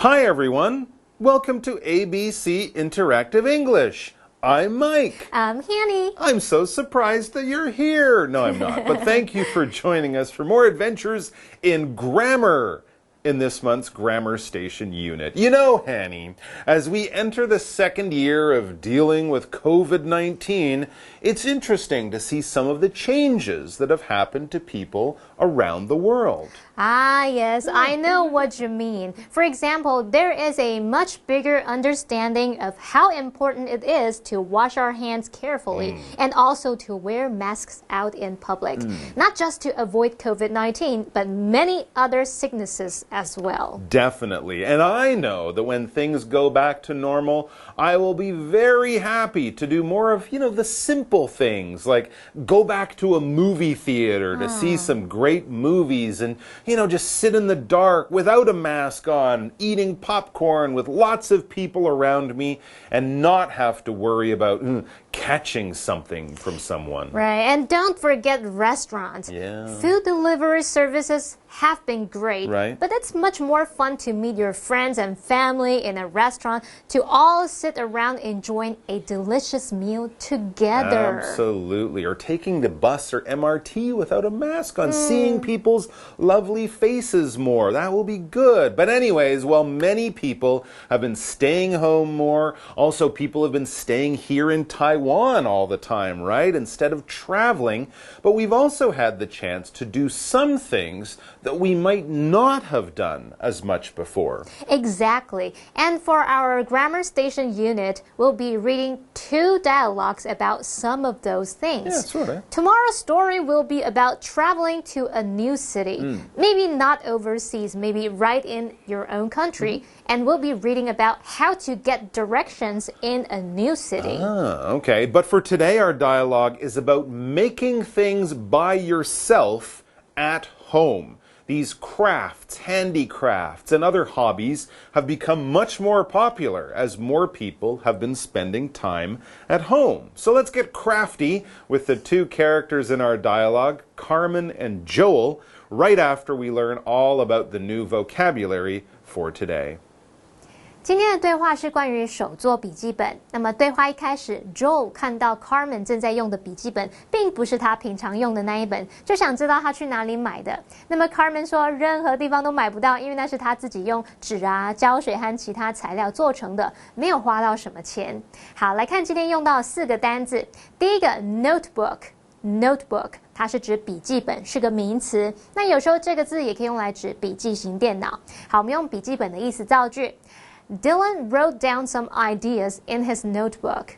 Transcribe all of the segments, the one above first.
Hi everyone, welcome to ABC Interactive English. I'm Mike. I'm Hanny. I'm so surprised that you're here. No, I'm not. But thank you for joining us for more adventures in grammar in this month's Grammar Station unit. You know, Hanny, as we enter the second year of dealing with COVID-19, it's interesting to see some of the changes that have happened to people around the world. Ah, yes, I know what you mean. For example, there is a much bigger understanding of how important it is to wash our hands carefully and also to wear masks out in public. Not just to avoid COVID-19, but many other sicknesses as well. Definitely. And I know that when things go back to normal, I will be very happy to do more of, the simple things, like go back to a movie theater to see some great movies and, just sit in the dark without a mask on, eating popcorn with lots of people around me and not have to worry about catching something from someone. Right, and don't forget restaurants. Yeah. Food delivery services have been great, right? But it's much more fun to meet your friends and family in a restaurant, to all sit around enjoying a delicious meal together. Absolutely. Or taking the bus or MRT without a mask on, seeing people's lovely faces more. That will be good. But anyways, many people have been staying home more. Also, people have been staying here in Taiwan all the time, right? Instead of traveling. But we've also had the chance to do some things that we might not have done as much before. Exactly. And for our Grammar Station unit, we'll be reading 2 dialogues about some of those things. Yeah, sort of. Tomorrow's story will be about traveling to a new city. Maybe not overseas, maybe right in your own country. And we'll be reading about how to get directions in a new city. Okay. But for today, our dialogue is about making things by yourself at home. These crafts, handicrafts, and other hobbies have become much more popular as more people have been spending time at home. So let's get crafty with the 2 characters in our dialogue, Carmen and Joel, right after we learn all about the new vocabulary for today. 今天的对话是关于手作笔记本。那么对话一开始 ，Joel 看到 Carmen 正在用的笔记本，并不是他平常用的那一本，就想知道他去哪里买的。那么 Carmen 说，任何地方都买不到，因为那是他自己用纸啊、胶水和其他材料做成的，没有花到什么钱。好，来看今天用到4个单字。第一个 notebook。Notebook 它是指笔记本，是个名词。那有时候这个字也可以用来指笔记型电脑。好，我们用笔记本的意思造句。Dylan wrote down some ideas in his notebook.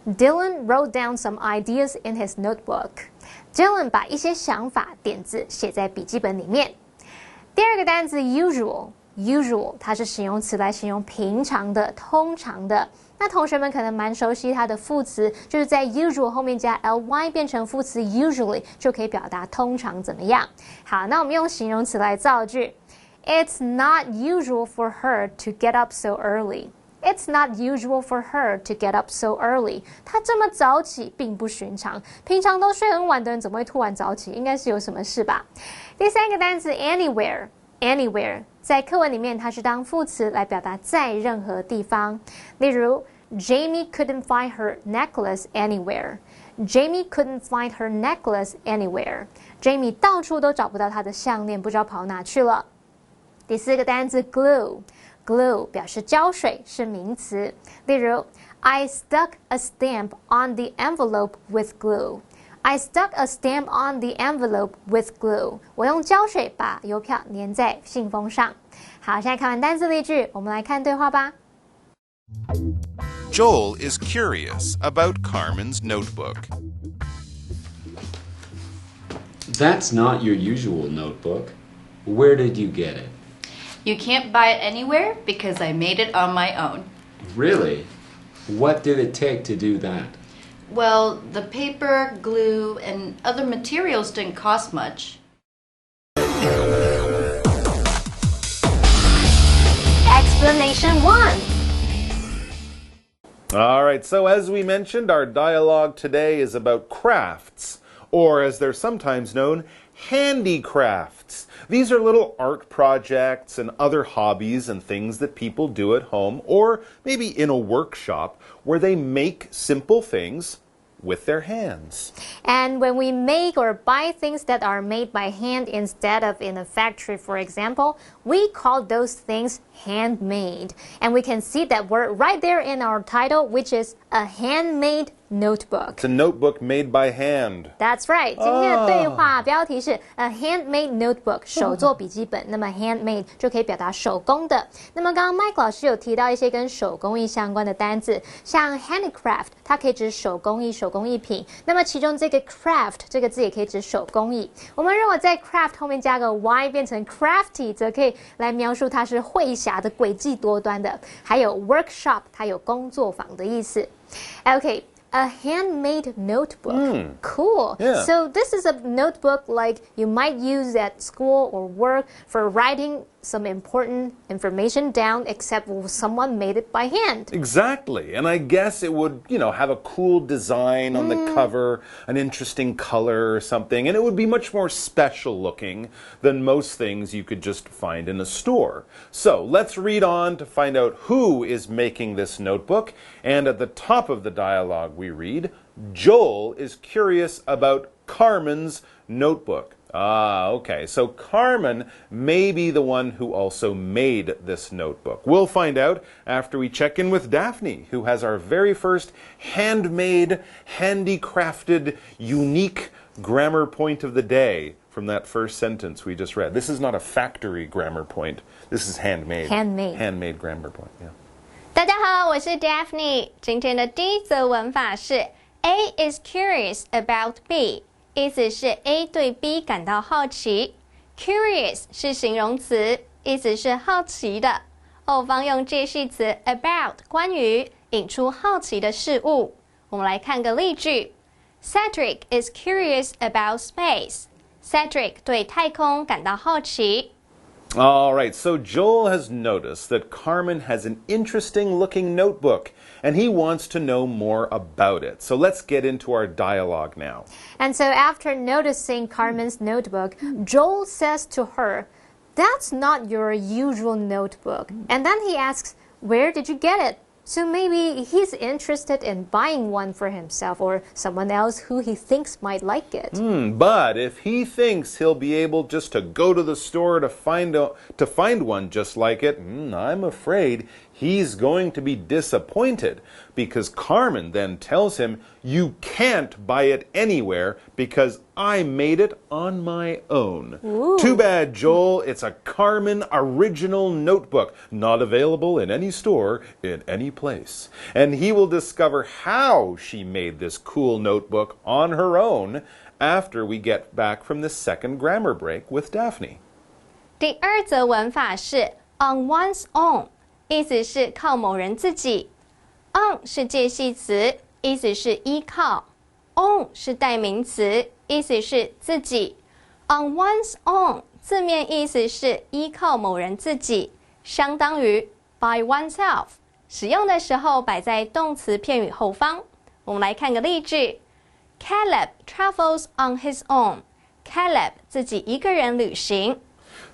Dylan wrote down some ideas in his notebook. Dylan 把一些想法、点子写在笔记本里面。第二个单词 usual 它是形容词来形容平常的、通常的。那同学们可能蛮熟悉它的副词，就是在 usual 后面加 ly 变成副词 usually 就可以表达通常怎么样。好，那我们用形容词来造句。It's not usual for her to get up so early. It's not usual for her to get up so early. 她这么早起并不寻常，平常都睡很晚的人怎么会突然早起？应该是有什么事吧？第3个单词 anywhere 在课文里面它是当副词来表达在任何地方。例如 Jamie couldn't find her necklace anywhere. Jamie couldn't find her necklace anywhere. Jamie 到处都找不到她的项链，不知道跑哪去了。第4个单词 glue 表示胶水，是名词。例如 I stuck a stamp on the envelope with glue. I stuck a stamp on the envelope with glue. 我用胶水把邮票粘在信封上。好，现在看完单词例句，我们来看对话吧。Joel is curious about Carmen's notebook. That's not your usual notebook. Where did you get it? You can't buy it anywhere because I made it on my own. Really? What did it take to do that? Well, the paper, glue, and other materials didn't cost much. Explanation 1. All right, so as we mentioned, our dialogue today is about crafts, or as they're sometimes known, handicrafts. These are little art projects and other hobbies and things that people do at home or maybe in a workshop where they make simple things with their hands. And when we make or buy things that are made by hand instead of in a factory, for example, we call those things handmade. And we can see that word right there in our title, which is a handmade notebook. It's a notebook made by hand. That's right. 今天的对话标题是 a handmade notebook 手作笔记本。那么 handmade 就可以表达手工的。那么刚刚 Mike 老师有提到一些跟手工艺相关的单字，像 handicraft 它可以指手工艺、手工艺品。那么其中这个 craft 这个字也可以指手工艺。我们如果在 craft 后面加个 y 变成 crafty， 则可以来描述它是会侠的、诡计多端的。还有 workshop 它有工作坊的意思。Okay.A handmade notebook. Cool. Yeah. So this is a notebook like you might use at school or work for writing some important information down, except someone made it by hand. Exactly. And I guess it would, have a cool design on the cover, an interesting color or something, and it would be much more special looking than most things you could just find in a store. So let's read on to find out who is making this notebook. And at the top of the dialogue, we read, Joel is curious about Carmen's notebook. Okay. So Carmen may be the one who also made this notebook. We'll find out after we check in with Daphne, who has our very first handmade, handicrafted, unique grammar point of the day from that first sentence we just read. This is not a factory grammar point. This is handmade. Handmade grammar point. Yeah. 大家好，我是 Daphne。今天的第一则文法是 A is curious about B， 意思是 A 对 B 感到好奇。Curious 是形容词，意思是好奇的。后方用介系词 about 关于，引出好奇的事物。我们来看个例句 ：Cedric is curious about space。Cedric 对太空感到好奇。All right, so Joel has noticed that Carmen has an interesting looking notebook, and he wants to know more about it. So let's get into our dialogue now. And so after noticing Carmen's notebook, Joel says to her, "That's not your usual notebook." And then he asks, "Where did you get it?" So maybe he's interested in buying one for himself or someone else who he thinks might like it. But if he thinks he'll be able just to go to the store to find one just like it, I'm afraid he's going to be disappointed, because Carmen then tells him, "You can't buy it anywhere because I made it on my own." Ooh. Too bad, Joel. It's a Carmen original notebook, not available in any store in any place. And he will discover how she made this cool notebook on her own after we get back from the second grammar break with Daphne. 第二则文法是 on one's own， 意思是靠某人自己。on 是介系词，意思是依靠。on 是代名词，意思是自己。on one's own 字面意思是依靠某人自己，相当于 by oneself。使用的时候摆在动词片语后方。我们来看个例句 ：Caleb travels on his own。Caleb 自己一个人旅行。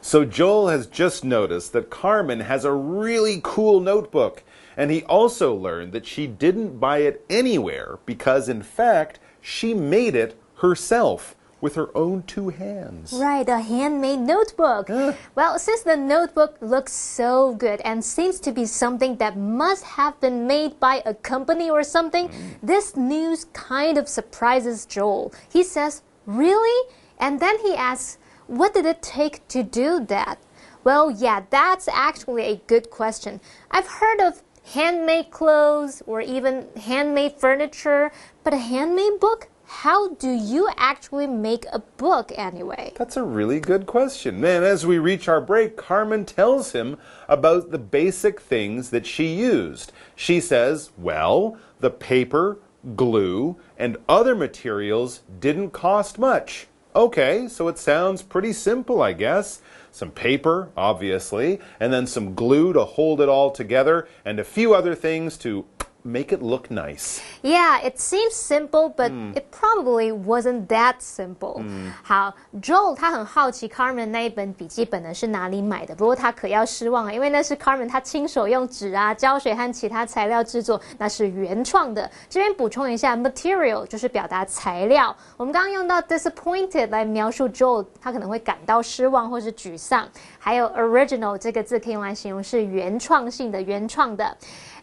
So Joel has just noticed that Carmen has a really cool notebook, and he also learned that she didn't buy it anywhere because, in fact, she made it herself with her own two hands. Right, a handmade notebook. Well, since the notebook looks so good and seems to be something that must have been made by a company or something, this news kind of surprises Joel. He says, "Really?" And then he asks, "What did it take to do that?" Well, yeah, that's actually a good question. I've heard of handmade clothes or even handmade furniture, but a handmade book? How do you actually make a book anyway? That's a really good question. And as we reach our break, Carmen tells him about the basic things that she used. She says, well, the paper, glue, and other materials didn't cost much. Okay, so it sounds pretty simple, I guess. Some paper, obviously, and then some glue to hold it all together, and a few other things to make it look nice. Yeah, it seems simple, but it probably wasn't that simple. 好 ，Joel 他很好奇 Carmen 那一本笔记本呢是哪里买的，不过他可要失望了，因为那是 Carmen 他亲手用纸啊、胶水和其他材料制作，那是原创的。这边补充一下 ，material 就是表达材料。我们刚刚用到 disappointed 来描述 Joel 他可能会感到失望或是沮丧，还有 original 这个字可以用来形容是原创性的、原创的。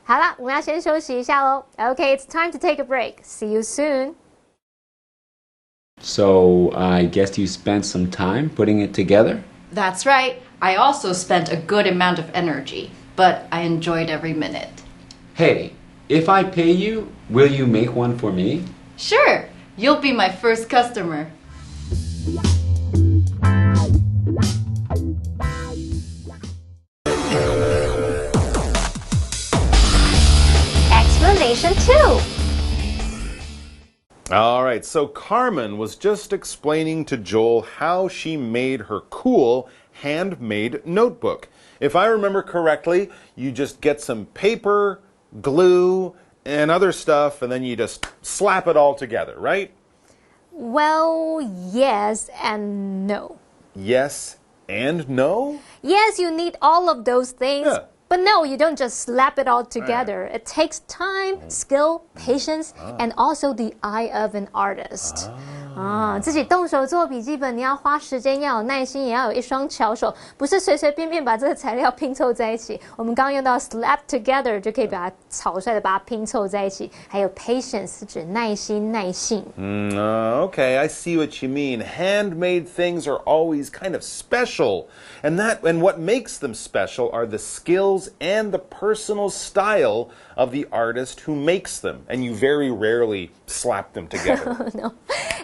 好了，我们要先休息一下喽。Okay, it's time to take a break. See you soon. So, I guess you spent some time putting it together? That's right. I also spent a good amount of energy, but I enjoyed every minute. Hey, if I pay you, will you make one for me? Sure, you'll be my first customer. Explanation 2. All right, so Carmen was just explaining to Joel how she made her cool handmade notebook. If I remember correctly, you just get some paper, glue, and other stuff, and then you just slap it all together, right? Well, yes and no. Yes and no? Yes, you need all of those things. Yeah. But no, you don't just slap it all together. It takes time, skill, patience, and also the eye of an artist. 自己动手做笔记本，你要花时间，要有耐心，也要有一双巧手，不是随随便便把这个材料拼凑在一起。我们刚刚用到 slap together 就可以把它草率的把它拼凑在一起。还有 patience 是指耐心、耐性。Okay, I see what you mean. Handmade things are always kind of special. And what makes them special are the skills and the personal style of the artist who makes them. And you very rarely slap them together. No.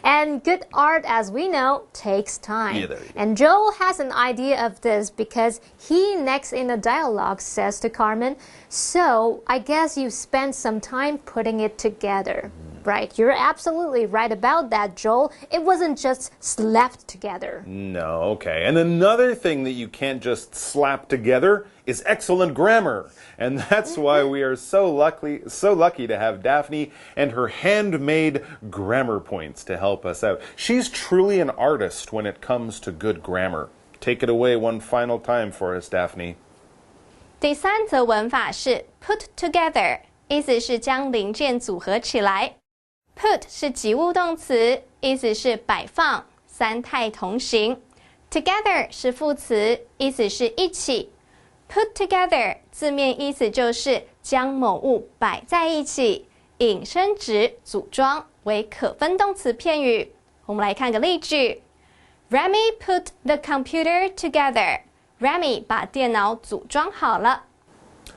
And good art, as we know, takes time. Yeah, there you go. And Joel has an idea of this because he next in the dialogue says to Carmen, so I guess you spent some time putting it together. Right, you're absolutely right about that, Joel. It wasn't just slapped together. No, okay. And another thing that you can't just slap together is excellent grammar. And that's why we are so lucky to have Daphne and her handmade grammar points to help us out. She's truly an artist when it comes to good grammar. Take it away one final time for us, Daphne. 第三则文法是 put together， 意思是将零件组合起来。Put 是及物动词，意思是摆放，三态同形。Together 是副词，意思是一起。Put together 字面意思就是将某物摆在一起，引申指组装，为可分动词片语。我们来看个例句 ：Remy put the computer together. Remy 把电脑组装好了。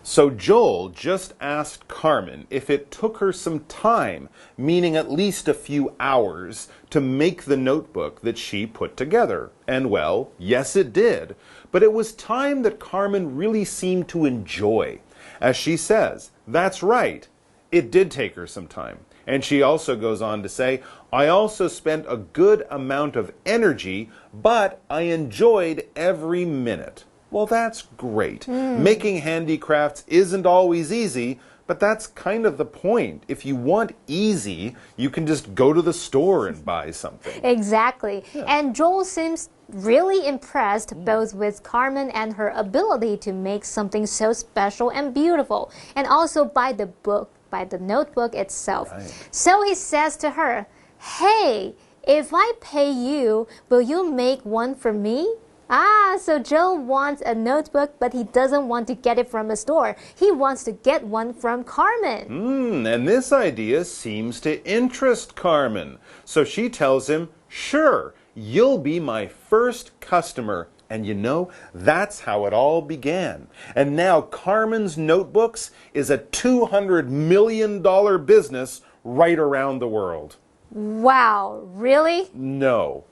So Joel just asked Carmen if it took her some time, meaning at least a few hours, to make the notebook that she put together. And well, yes it did. But it was time that Carmen really seemed to enjoy. As she says, that's right, it did take her some time. And she also goes on to say, I also spent a good amount of energy, but I enjoyed every minute. Well, that's great. Making handicrafts isn't always easy, but that's kind of the point. If you want easy, you can just go to the store and buy something. Exactly. Yeah. And Joel seems really impressed both with Carmen and her ability to make something so special and beautiful, and also by the book, by the notebook itself. Right. So he says to her, hey, if I pay you, will you make one for me? So Joel wants a notebook, but he doesn't want to get it from a store. He wants to get one from Carmen. And this idea seems to interest Carmen. So she tells him, sure, you'll be my first customer. And you know, that's how it all began. And now Carmen's Notebooks is a $200 million business right around the world. Wow, really? No,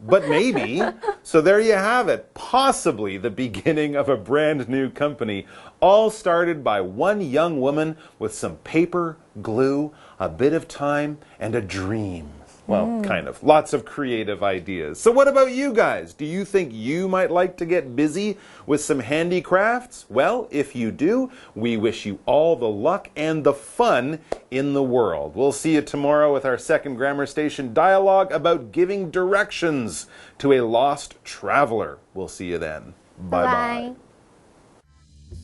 but maybe. So there you have it. Possibly the beginning of a brand new company, all started by one young woman with some paper, glue, a bit of time, and a dream. Well, kind of. Lots of creative ideas. So what about you guys? Do you think you might like to get busy with some handicrafts? Well, if you do, we wish you all the luck and the fun in the world. We'll see you tomorrow with our second Grammar Station dialogue about giving directions to a lost traveler. We'll see you then. Bye-bye.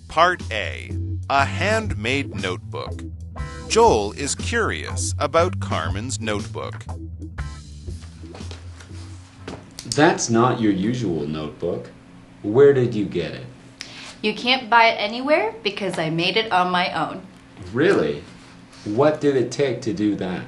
Part A. A handmade notebook. Joel is curious about Carmen's notebook. That's not your usual notebook. Where did you get it? You can't buy it anywhere because I made it on my own. Really? What did it take to do that?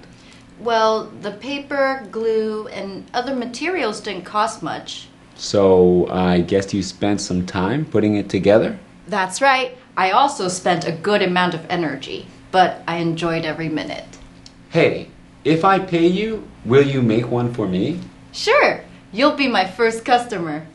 Well, the paper, glue, and other materials didn't cost much. So I guess you spent some time putting it together? That's right. I also spent a good amount of energy, but I enjoyed every minute. Hey, if I pay you, will you make one for me? Sure, you'll be my first customer.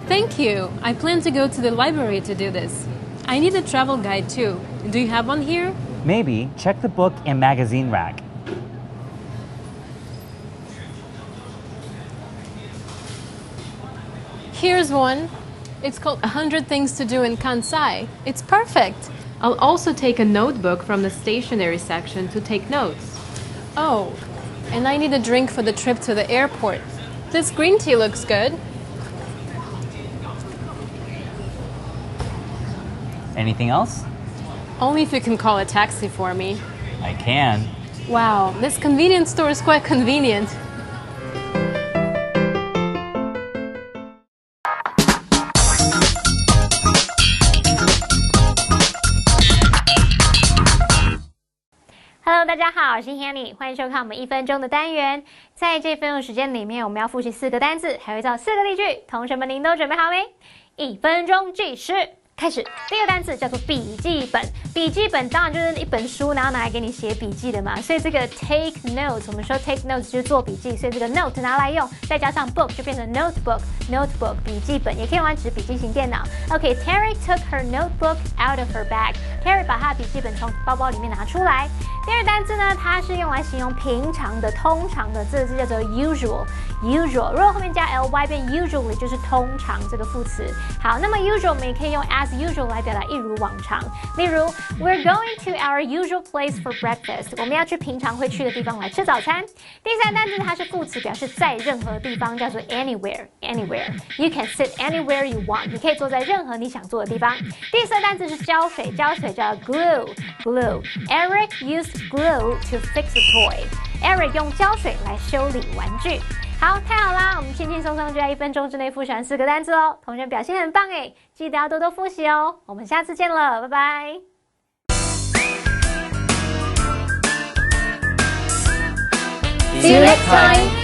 Thank you. I plan to go to the library to do this. I need a travel guide too. Do you have one here? Maybe. Check the book and magazine rack. Here's one. It's called 100 Things to Do in Kansai. It's perfect. I'll also take a notebook from the stationery section to take notes. Oh, and I need a drink for the trip to the airport. This green tea looks good. Anything else? Only if you can call a taxi for me. I can. Wow, this convenience store is quite convenient. Hello， 大家好，我是 Hanny， 欢迎收看我们1分钟的单元。在这分钟时间里面，我们要复习4个单字，还会造4个例句。同学们，您都准备好没？1分钟计时。开始，第一个单词叫做笔记本。笔记本当然就是一本书，然后拿来给你写笔记的嘛。所以这个 take notes， 我们说 take notes 就是做笔记，所以这个 note 拿来用，再加上 book 就变成 notebook 笔记本，也可以用来指笔记型电脑。OK，Terry took her notebook out of her bag。Terry 把她的笔记本从包包里面拿出来。第二个单字呢，它是用来形容平常的、通常的，这个字叫做 usual。如果后面加 ly 变 usually 就是通常这个副词。好，那么 usual 我们也可以用 as usual 来表达一如往常。例如 We're going to our usual place for breakfast。我们要去平常会去的地方来吃早餐。第三个单字它是副词，表示在任何地方，叫做 anywhere。You can sit anywhere you want。你可以坐在任何你想坐的地方。第四个单字是胶水，胶水叫 glue。Eric used glue to fix a toy。Eric 用胶水来修理玩具。好，太好啦！我们轻轻松松就在1分钟之内复习完4个单字哦。同学表现很棒诶，记得要多多复习哦。我们下次见了，拜拜。See you next time.